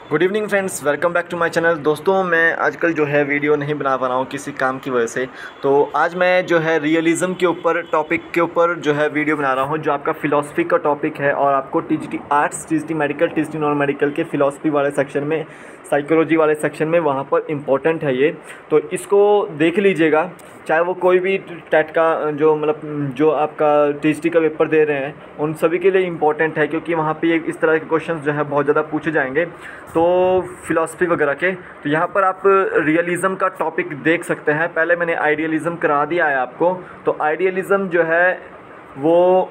Good evening friends, welcome back to my channel. दोस्तों, मैं आजकल जो है वीडियो नहीं बना पा रहा हूँ किसी काम की वजह से। तो आज मैं जो है रियलिज़म के ऊपर टॉपिक के ऊपर जो है वीडियो बना रहा हूँ, जो आपका फ़िलासफ़ी का टॉपिक है। और आपको TGT arts, TGT medical, TGT non medical के फ़िलासफ़ी वाले सेक्शन में, साइकोलॉजी वाले सेक्शन में वहाँ पर इम्पोर्टेंट है ये। तो इसको देख लीजिएगा, चाहे वो कोई भी टेट का जो मतलब जो आपका टीजीटी का पेपर दे रहे हैं, उन सभी के लिए इम्पोर्टेंट है, क्योंकि वहाँ पे इस तरह के क्वेश्चंस जो है बहुत ज़्यादा पूछे जाएंगे तो फ़िलासफ़ी वगैरह के। तो यहाँ पर आप रियलिज़म का टॉपिक देख सकते हैं। पहले मैंने आइडियलिज़म करा दिया है आपको। तो आइडियलिज़म जो है वो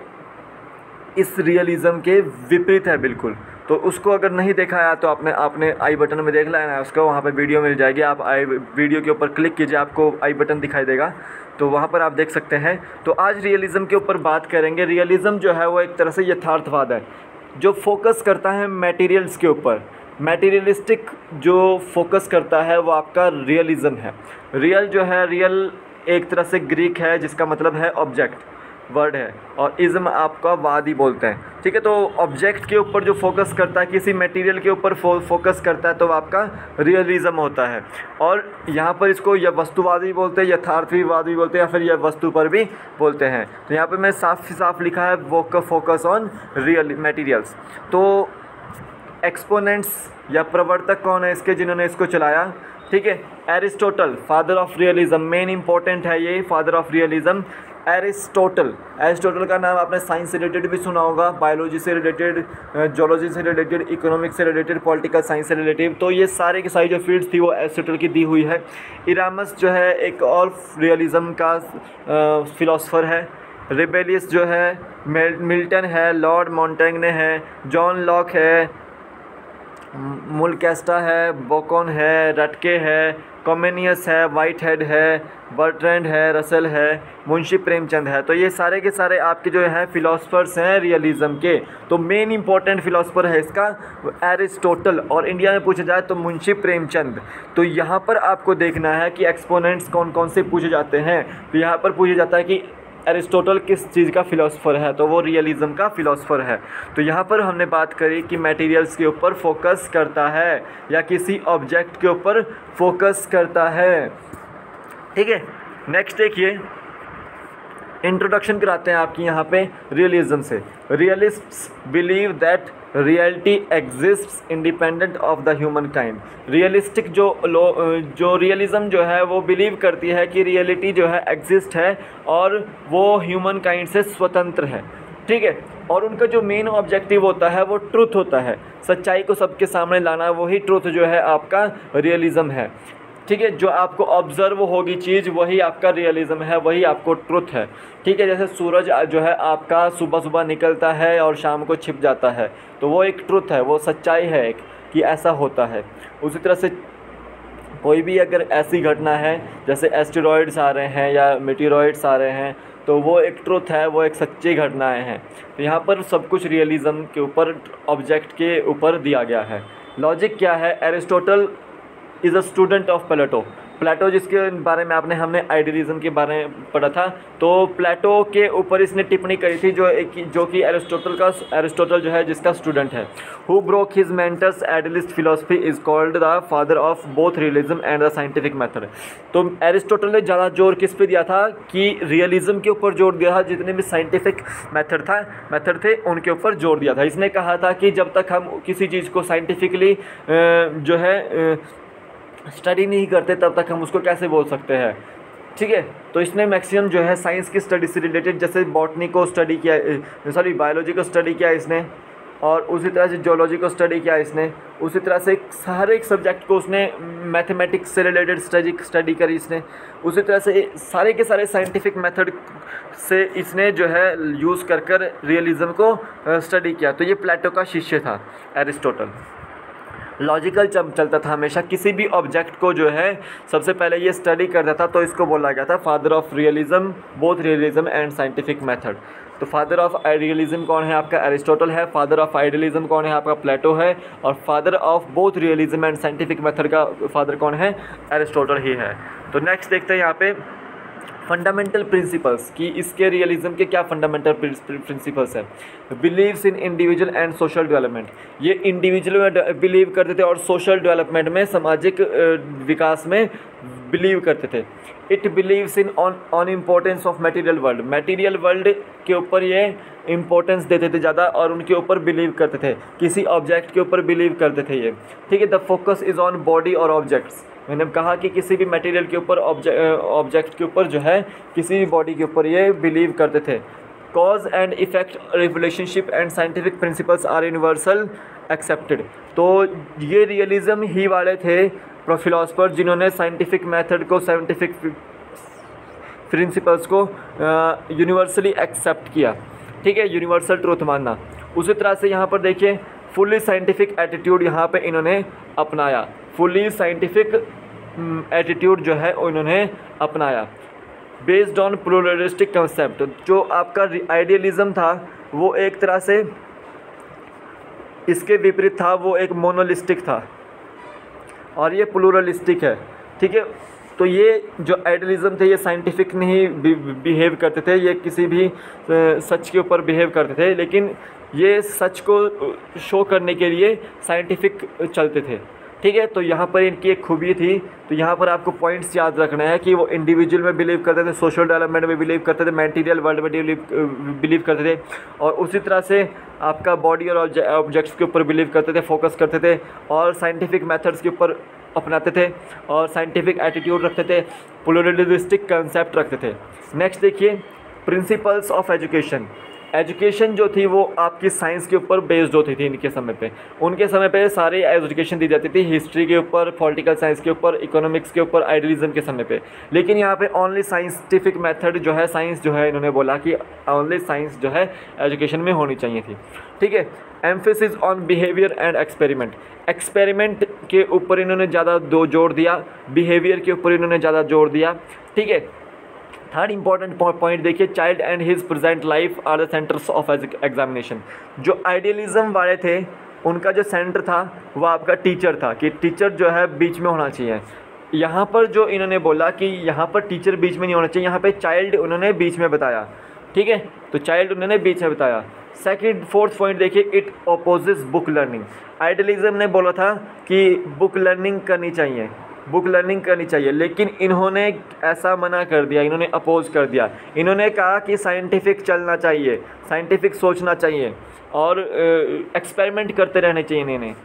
इस रियलिज़म के विपरीत है बिल्कुल। तो उसको अगर नहीं देखा है तो आपने आई बटन में देख लेना है उसको, वहाँ पे वीडियो मिल जाएगी। आप आई वीडियो के ऊपर क्लिक कीजिए, आपको आई बटन दिखाई देगा, तो वहाँ पर आप देख सकते हैं। तो आज रियलिज़म के ऊपर बात करेंगे। रियलिज़म जो है वो एक तरह से यथार्थवाद है जो फोकस करता है मटेरियल्स के ऊपर। मटेरियलिस्टिक जो फोकस करता है वो आपका रियलिज़म है। रियल जो है, रियल एक तरह से ग्रीक है जिसका मतलब है ऑब्जेक्ट वर्ड है, और इज़्म आपका वाद ही बोलते हैं। ठीक है, तो ऑब्जेक्ट के ऊपर जो फोकस करता है, किसी मटेरियल के ऊपर फोकस करता है, तो आपका रियलिज़म होता है। और यहाँ पर इसको या वस्तुवाद भी बोलते हैं, यथार्थवाद भी बोलते हैं, या फिर यह वस्तु पर भी बोलते हैं। तो यहाँ पर मैं साफ लिखा है वो फोकस ऑन रियल मटेरियल्स। तो एक्सपोनेंट्स या प्रवर्तक कौन है इसके, जिन्होंने इसको चलाया? ठीक है, Aristotle, father of realism. Main important है ये, father of realism Aristotle. Aristotle का नाम आपने साइंस से रिलेटेड भी सुना होगा, बायोलॉजी से रिलेटेड, जोलॉजी से रिलेटेड, इकोनॉमिक्स से रिलेटेड, पॉलिटिकल साइंस से रिलेटेड। तो ये सारे की सारी जो फील्ड्स थी वो एरिस्टोटल की दी हुई है। इरामस जो है एक और रियलिज़म का फिलोसफर है। रिबेलियस जो है मिल्टन है, लॉर्ड मॉन्टेग्ने है, जॉन लॉक है, मुलकेस्टा है, बोकॉन है, रटके है, कॉमेनियस है, वाइट हेड है, बर्ट्रैंड है, रसल है, मुंशी प्रेमचंद है। तो ये सारे के सारे आपके जो हैं फ़िलासफ़र्स हैं रियलिज़म के। तो मेन इंपॉर्टेंट फ़िलासफ़र है इसका एरिस्टोटल, और इंडिया में पूछा जाए तो मुंशी प्रेमचंद। तो यहाँ पर आपको देखना है कि एक्सपोनेंट्स कौन कौन से पूछे जाते हैं। तो यहाँ पर पूछा जाता है कि एरिस्टोटल किस चीज़ का फ़िलासफ़र है, तो वो रियलिज़म का फ़िलासफ़र है। तो यहाँ पर हमने बात करी कि मटेरियल्स के ऊपर फोकस करता है या किसी ऑब्जेक्ट के ऊपर फोकस करता है। ठीक है, नेक्स्ट देखिए, इंट्रोडक्शन कराते हैं आपकी यहाँ पे रियलिज़म से। Realists believe that reality exists independent of the human kind. Realistic जो रियलिज़म जो है वो बिलीव करती है कि रियलिटी जो है एग्जिस्ट है और वो ह्यूमन काइंड से स्वतंत्र है। ठीक है, और उनका जो मेन ऑब्जेक्टिव होता है वो ट्रुथ होता है, सच्चाई को सबके सामने लाना, वही ट्रुथ जो है आपका रियलिज़म है। ठीक है, जो आपको ऑब्ज़र्व होगी चीज़ वही आपका रियलिज़म है, वही आपको ट्रुथ है। ठीक है, जैसे सूरज जो है आपका सुबह सुबह निकलता है और शाम को छिप जाता है, तो वो एक ट्रुथ है, वो सच्चाई है एक कि ऐसा होता है। उसी तरह से कोई भी अगर ऐसी घटना है जैसे एस्टेरॉयड्स आ रहे हैं या मीटेरॉइड्स आ रहे हैं, तो वो एक ट्रुथ है, वो एक सच्ची घटनाएं हैं। तो यहाँ पर सब कुछ रियलिज़म के ऊपर, ऑब्जेक्ट के ऊपर दिया गया है। लॉजिक क्या है? Aristotle is a student of Plato. Plato जिसके बारे में हमने आइडियलिज़म के बारे में पढ़ा था, तो प्लेटो के ऊपर इसने टिप्पणी करी थी जो कि एरिस्टोटल जो है जिसका स्टूडेंट है। Who broke his mentors idealist philosophy is called the father of both realism and the scientific method. तो एरिस्टोटल ने ज़्यादा जोर किस पे दिया था कि रियलिज़म के ऊपर जोर दिया था, जितने भी साइंटिफिक मेथड थे उनके ऊपर जोर दिया था। इसने कहा था कि जब तक हम किसी चीज़ को साइंटिफिकली जो है स्टडी नहीं करते तब तक हम उसको कैसे बोल सकते हैं। ठीक है, तो इसने मैक्सिमम जो है साइंस की स्टडी से रिलेटेड, जैसे बॉटनी को स्टडी किया, बायोलॉजी को स्टडी किया इसने, और उसी तरह से जोलॉजी को स्टडी किया इसने। उसी तरह से हर एक सब्जेक्ट को उसने मैथमेटिक्स से रिलेटेड स्टडी करी इसने। उसी तरह से सारे के सारे साइंटिफिक मेथड से इसने जो है यूज़ कर रियलिज़म को स्टडी किया। तो ये प्लेटो का शिष्य था एरिस्टोटल। लॉजिकल चलता था हमेशा, किसी भी ऑब्जेक्ट को जो है सबसे पहले ये स्टडी करता था, तो इसको बोला गया था father of realism, both realism and scientific method. तो फादर ऑफ आइडियलिज़म कौन है आपका? एरिस्टोटल है। फादर ऑफ आइडियलिज़म कौन है आपका? प्लेटो है। और father of both realism and scientific method का फादर कौन है? एरिस्टोटल ही है। तो नेक्स्ट देखते हैं यहाँ पे फंडामेंटल प्रिंसिपल्स कि इसके रियलिज्म के क्या फंडामेंटल प्रिंसिपल्स है। Believes in individual and social development, ये इंडिविजुअल में बिलीव करते थे और सोशल डेवलपमेंट में, सामाजिक विकास में बिलीव करते थे। It believes in on importance of material world, material world के ऊपर ये इम्पोर्टेंस देते थे ज़्यादा और उनके ऊपर बिलीव करते थे, किसी ऑब्जेक्ट के ऊपर बिलीव करते थे ये, ठीक है। The focus is on body और ऑब्जेक्ट्स, मैंने कहा कि किसी भी मटेरियल के ऊपर, ऑब्जेक्ट के ऊपर जो है, किसी भी बॉडी के ऊपर ये बिलीव करते थे। Cause and effect relationship and scientific principles are universal accepted, तो ये रियलिज्म ही वाले थे फिलोसफर जिन्होंने साइंटिफिक मेथड को, साइंटिफिक प्रिंसिपल्स को यूनिवर्सली एक्सेप्ट किया, ठीक है, यूनिवर्सल ट्रूथ मानना। उसी तरह से यहाँ पर देखिए फुल्ली साइंटिफिक एटीट्यूड यहाँ पे इन्होंने अपनाया, फुल्ली साइंटिफिक एटीट्यूड जो है इन्होंने अपनाया। बेस्ड ऑन प्लूरलिस्टिक कंसेप्ट, जो आपका आइडियलिज्म था वो एक तरह से इसके विपरीत था, वो एक मोनोलिस्टिक था और ये प्लूरलिस्टिक है, ठीक है। तो ये जो आइडियलिज्म थे ये साइंटिफिक नहीं बिहेव करते थे, ये किसी भी सच के ऊपर बिहेव करते थे, लेकिन ये सच को शो करने के लिए साइंटिफिक चलते थे, ठीक है। तो यहाँ पर इनकी एक खूबी थी, तो यहाँ पर आपको पॉइंट्स याद रखना है कि वो इंडिविजुअल में बिलीव करते थे, सोशल डेवलपमेंट में बिलीव करते थे, मटेरियल वर्ल्ड में बिलीव करते थे, और उसी तरह से आपका बॉडी और ऑब्जेक्ट्स के ऊपर बिलीव करते थे, फोकस करते थे, और साइंटिफिक मेथड्स के ऊपर अपनाते थे, और साइंटिफिक एटीट्यूड रखते थे, प्लूरलिस्टिक कंसेप्ट रखते थे। नेक्स्ट देखिए प्रिंसिपल्स ऑफ एजुकेशन। एजुकेशन जो थी वो आपकी साइंस के ऊपर बेस्ड होती थी इनके समय पे, उनके समय पे सारी एजुकेशन दी जाती थी हिस्ट्री के ऊपर, पॉलिटिकल साइंस के ऊपर, इकोनॉमिक्स के ऊपर, आइडियलिज्म के समय पे। लेकिन यहाँ पे ओनली साइंटिफिक मेथड जो है, साइंस जो है, इन्होंने बोला कि ओनली साइंस जो है एजुकेशन में होनी चाहिए थी, ठीक है। Emphasis on behaviour and experiment, experiment के ऊपर इन्होंने ज़्यादा जोर दिया, बिहेवियर के ऊपर इन्होंने ज़्यादा जोर दिया, ठीक है। थर्ड इंपॉर्टेंट पॉइंट देखिए, child and his present life are the centres of examination. जो आइडियलिज्म वाले थे उनका जो सेंटर था वो आपका टीचर था, कि टीचर जो है बीच में होना चाहिए। यहाँ पर जो इन्होंने बोला कि यहाँ पर टीचर बीच में नहीं होना चाहिए, यहाँ पे चाइल्ड उन्होंने बीच में बताया, ठीक है। तो चाइल्ड उन्होंने बीच में बताया। सेकंड फोर्थ पॉइंट देखिए, it opposes book learning. Idealism ने बोला था कि बुक लर्निंग करनी चाहिए, बुक लर्निंग करनी चाहिए, लेकिन इन्होंने ऐसा मना कर दिया, इन्होंने अपोज कर दिया। इन्होंने कहा कि साइंटिफिक चलना चाहिए, साइंटिफिक सोचना चाहिए और एक्सपेरिमेंट करते रहने चाहिए इन्हें।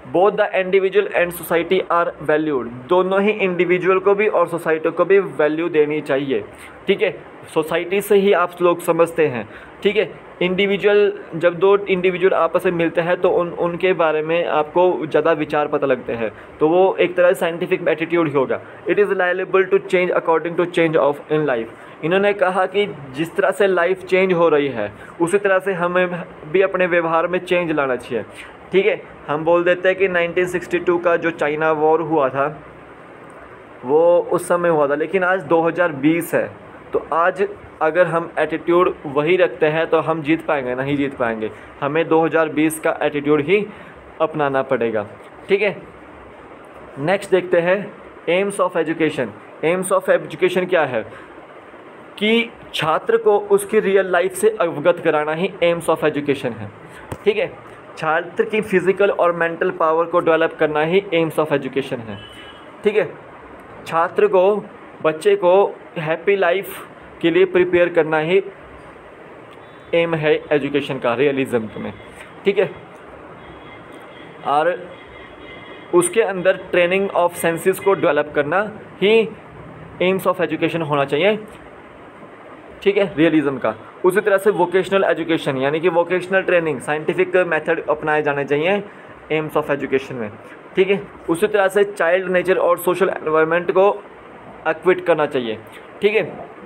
Both the individual and society are valued, दोनों ही इंडिविजुअल को भी और सोसाइटी को भी वैल्यू देनी चाहिए, ठीक है। सोसाइटी से ही आप लोग समझते हैं, ठीक है। इंडिविजुअल, जब दो इंडिविजुअल आपस में मिलते हैं तो उनके बारे में आपको ज़्यादा विचार पता लगते हैं, तो वो एक तरह से साइंटिफिक एटीट्यूड ही होगा। It is liable to change according to change of in life. इन्होंने कहा कि जिस तरह से लाइफ चेंज हो रही है उसी तरह से हमें भी अपने व्यवहार में चेंज लाना चाहिए, ठीक है। हम बोल देते हैं कि 1962 का जो चाइना वॉर हुआ था वो उस समय हुआ था, लेकिन आज 2020 है, तो आज अगर हम एटीट्यूड वही रखते हैं तो हम जीत पाएंगे? नहीं जीत पाएंगे। हमें 2020 का एटीट्यूड ही अपनाना पड़ेगा, ठीक है। नेक्स्ट देखते हैं AIIMS of education. AIIMS of education क्या है कि छात्र को उसकी रियल लाइफ से अवगत कराना ही एम्स ऑफ एजुकेशन है, ठीक है। छात्र की फिज़िकल और मेंटल पावर को डेवलप करना ही एम्स ऑफ एजुकेशन है, ठीक है। छात्र को, बच्चे को हैप्पी लाइफ के लिए प्रिपेयर करना ही एम है एजुकेशन का, रियलिज्म में, ठीक है। और उसके अंदर ट्रेनिंग ऑफ सेंसेस को डेवलप करना ही एम्स ऑफ एजुकेशन होना चाहिए, ठीक है, रियलिज्म का। उसी तरह से वोकेशनल एजुकेशन यानी कि वोकेशनल ट्रेनिंग, साइंटिफिक मेथड अपनाए जाने चाहिए एम्स ऑफ एजुकेशन में, ठीक है। उसी तरह से चाइल्ड नेचर और सोशल एनवायरनमेंट को एक्विट करना चाहिए, ठीक है।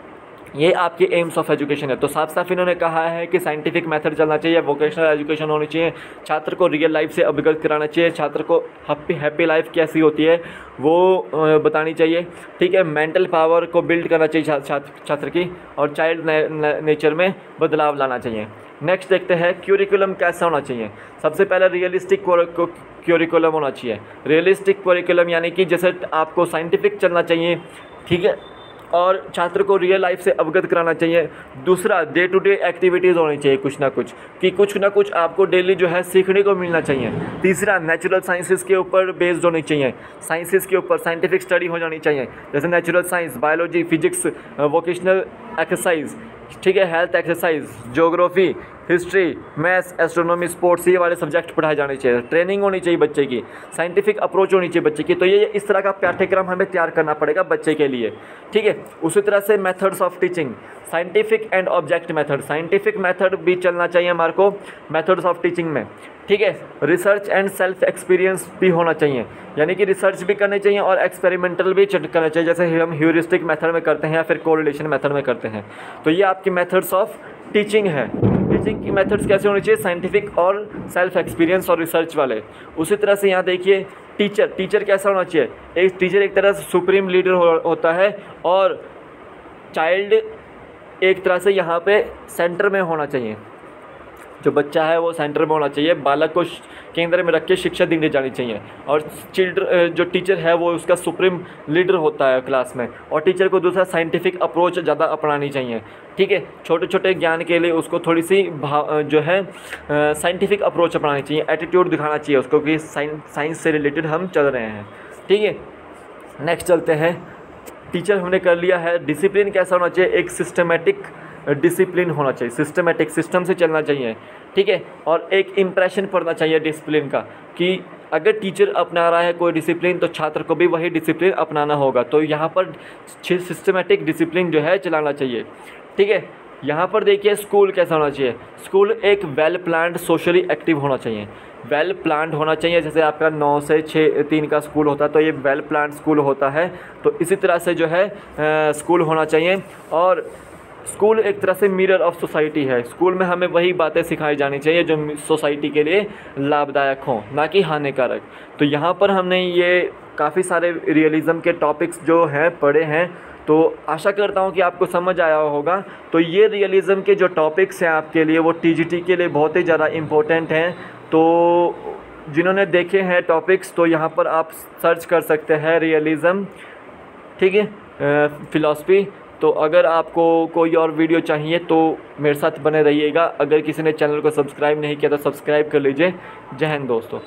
ये आपके एम्स ऑफ एजुकेशन है। तो साफ साफ इन्होंने कहा है कि साइंटिफिक मेथड चलना चाहिए, वोकेशनल एजुकेशन होनी चाहिए, छात्र को रियल लाइफ से अवगत कराना चाहिए, छात्र को हैप्पी लाइफ कैसी होती है वो बतानी चाहिए, ठीक है। मेंटल पावर को बिल्ड करना चाहिए छात्र की, और चाइल्ड नेचर में बदलाव लाना चाहिए। नेक्स्ट देखते हैं क्यूरिकुलम कैसा होना चाहिए। सबसे पहले रियलिस्टिक क्यूरिकुलम होना चाहिए। रियलिस्टिक क्यूरिकुलम यानी कि जैसे आपको साइंटिफिक चलना चाहिए, ठीक है, और छात्र को रियल लाइफ से अवगत कराना चाहिए। दूसरा, डे टू डे एक्टिविटीज़ होनी चाहिए कुछ ना कुछ आपको डेली जो है सीखने को मिलना चाहिए। तीसरा, नेचुरल साइंसेस के ऊपर बेस्ड होनी चाहिए, साइंसेस के ऊपर साइंटिफिक स्टडी हो जानी चाहिए, जैसे natural science, biology, physics, vocational exercise, ठीक है, health exercise, geography, history, maths, astronomy, sports, ये वाले सब्जेक्ट पढ़ाए जाने चाहिए। ट्रेनिंग होनी चाहिए बच्चे की, साइंटिफिक अप्रोच होनी चाहिए बच्चे की। तो ये इस तरह का पाठ्यक्रम हमें तैयार करना पड़ेगा बच्चे के लिए, ठीक है। उसी तरह से methods of teaching, scientific and object method, scientific method भी चलना चाहिए हमारे को मेथड्स ऑफ टीचिंग में, ठीक है। रिसर्च एंड सेल्फ एक्सपीरियंस भी होना चाहिए, यानी कि रिसर्च भी करनी चाहिए और एक्सपेरिमेंटल भी करना चाहिए, जैसे हम ह्यूरिस्टिक मेथड में करते हैं या फिर कोरिलेशन मेथड में करते हैं। तो ये आपकी मेथड्स ऑफ टीचिंग है। टीचिंग की मेथड्स कैसे होनी चाहिए? साइंटिफिक और सेल्फ एक्सपीरियंस और रिसर्च वाले। उसी तरह से यहाँ देखिए टीचर कैसा होना चाहिए? एक टीचर एक तरह से सुप्रीम लीडर होता है और चाइल्ड एक तरह से यहाँ पे सेंटर में होना चाहिए। जो बच्चा है वो सेंटर में होना चाहिए, बालक को केंद्र में रख के शिक्षा दी जानी चाहिए। और जो टीचर है वो उसका सुप्रीम लीडर होता है क्लास में। और टीचर को दूसरा साइंटिफिक अप्रोच ज़्यादा अपनानी चाहिए, ठीक है। छोटे छोटे ज्ञान के लिए उसको थोड़ी सी जो है साइंटिफिक अप्रोच अपनानी चाहिए, एटीट्यूड दिखाना चाहिए उसको कि साइंस से रिलेटेड हम चल रहे हैं, ठीक है। नेक्स्ट चलते हैं, टीचर हमने कर लिया है। डिसिप्लिन कैसा होना चाहिए? एक सिस्टमेटिक डिसिप्लिन होना चाहिए, सिस्टमेटिक सिस्टम से चलना चाहिए, ठीक है। और एक इम्प्रेशन पड़ना चाहिए डिसिप्लिन का कि अगर टीचर अपना रहा है कोई डिसिप्लिन तो छात्र को भी वही डिसिप्लिन अपनाना होगा। तो यहाँ पर सिस्टमेटिक डिसिप्लिन जो है चलाना चाहिए, ठीक है। यहाँ पर देखिए स्कूल कैसा होना चाहिए? स्कूल एक वेल प्लान्ड सोशली एक्टिव होना चाहिए, वेल प्लान्ड होना चाहिए। जैसे आपका 9 से 6-3 का स्कूल होता है तो ये वेल प्लान्ड स्कूल होता है। तो इसी तरह से जो है स्कूल होना चाहिए। और स्कूल एक तरह से मिरर ऑफ सोसाइटी है। स्कूल में हमें वही बातें सिखाई जानी चाहिए जो सोसाइटी के लिए लाभदायक हों, ना कि हानिकारक। तो यहाँ पर हमने ये काफ़ी सारे रियलिज़म के टॉपिक्स जो हैं पढ़े हैं, तो आशा करता हूँ कि आपको समझ आया होगा। तो ये रियलिज़म के जो टॉपिक्स हैं आपके लिए वो टीजीटी के लिए बहुत ही ज़्यादा इम्पोर्टेंट हैं। तो जिन्होंने देखे हैं टॉपिक्स तो यहाँ पर आप सर्च कर सकते हैं रियलिज़म, ठीक है, फ़िलॉसफी। तो अगर आपको कोई और वीडियो चाहिए तो मेरे साथ बने रहिएगा। अगर किसी ने चैनल को सब्सक्राइब नहीं किया तो सब्सक्राइब कर लीजिए। जय हिंद दोस्तों।